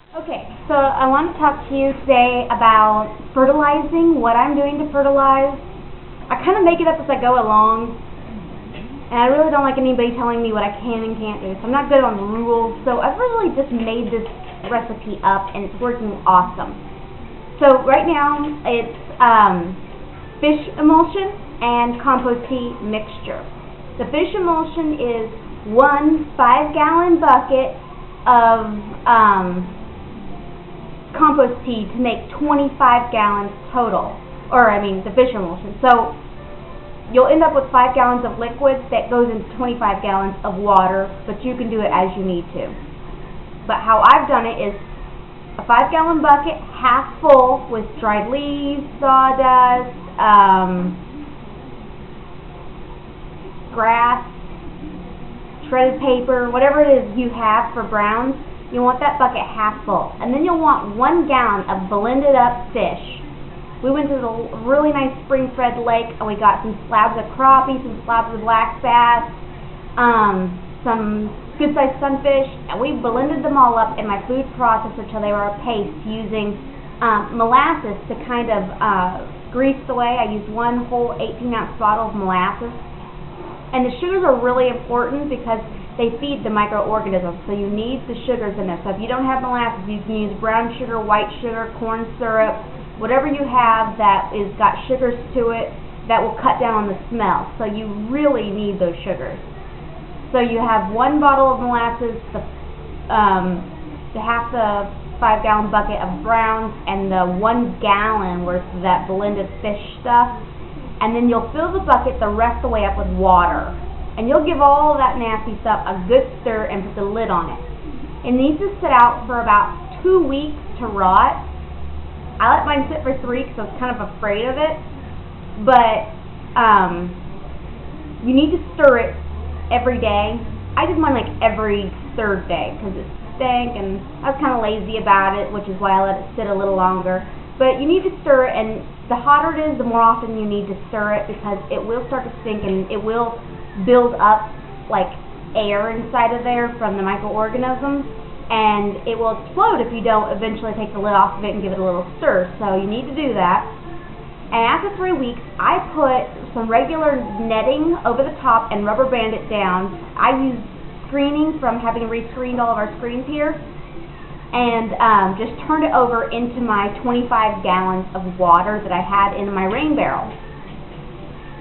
Okay, so I want to talk to you today about fertilizing, what I'm doing to fertilize. I kind of make it up as I go along, and I really don't like anybody telling me what I can and can't do, so I'm not good on rules. So I've really just made this recipe up, and it's working awesome. So right now, it's fish emulsion and compost tea mixture. The fish emulsion is 1 5-gallon bucket of compost tea to make 25 gallons total, the fish emulsion. So you'll end up with 5 gallons of liquid that goes into 25 gallons of water, but you can do it as you need to. But how I've done it is a 5-gallon bucket, half full with dried leaves, sawdust, grass, shredded paper, whatever it is you have for browns. You want that bucket half full. And then you'll want 1 gallon of blended up fish. We went to the really nice spring-fed lake and we got some slabs of crappie, some slabs of black bass, some good-sized sunfish, and we blended them all up in my food processor till they were a paste using molasses to kind of grease the way. I used 1 whole 18-ounce bottle of molasses. And the sugars are really important because they feed the microorganisms, so you need the sugars in there. So if you don't have molasses, you can use brown sugar, white sugar, corn syrup, whatever you have that is got sugars to it that will cut down on the smell. So you really need those sugars. So you have 1 bottle of molasses, half the 5-gallon bucket of browns, and the 1 gallon worth of that blended fish stuff. And then you'll fill the bucket the rest of the way up with water. And you'll give all of that nasty stuff a good stir and put the lid on it. It needs to sit out for about 2 weeks to rot. I let mine sit for 3 because I was kind of afraid of it. But you need to stir it every day. I did mine like every 3rd day because it stank and I was kind of lazy about it, which is why I let it sit a little longer. But you need to stir it, and the hotter it is, the more often you need to stir it because it will start to stink and it will build up like air inside of there from the microorganisms, and it will explode if you don't eventually take the lid off of it and give it a little stir. So you need to do that. And after 3 weeks, I put some regular netting over the top and rubber band it down. I used screening from having rescreened all of our screens here, and just turned it over into my 25 gallons of water that I had in my rain barrel,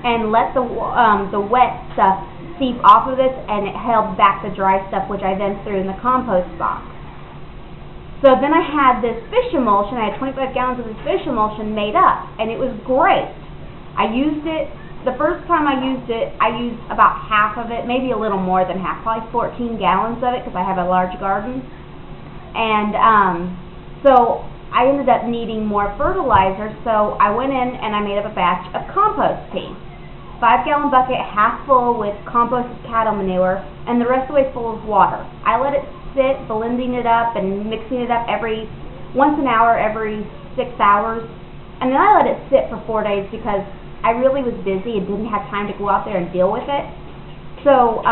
and let the wet stuff seep off of this, and it held back the dry stuff, which I then threw in the compost box. So then I had this fish emulsion. I had 25 gallons of this fish emulsion made up, and it was great. I used it, the first time I used it, I used about half of it, maybe a little more than half, probably 14 gallons of it because I have a large garden. And so I ended up needing more fertilizer, so I went in and I made up a batch of compost tea. 5-gallon bucket, half full with composted cattle manure, and the rest of the way full of water. I let it sit, blending it up and mixing it up once an hour, every 6 hours. And then I let it sit for 4 days because I really was busy and didn't have time to go out there and deal with it. So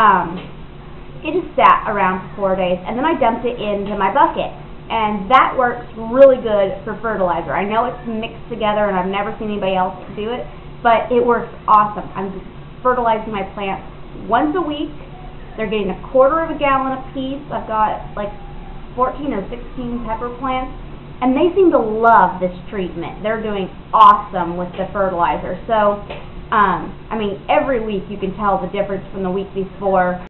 it just sat around for 4 days, and then I dumped it into my bucket. And that works really good for fertilizer. I know it's mixed together and I've never seen anybody else do it, but it works awesome. I'm just fertilizing my plants once a week. They're getting 1/4 gallon apiece. I've got like 14 or 16 pepper plants, and they seem to love this treatment. They're doing awesome with the fertilizer. So, every week you can tell the difference from the week before.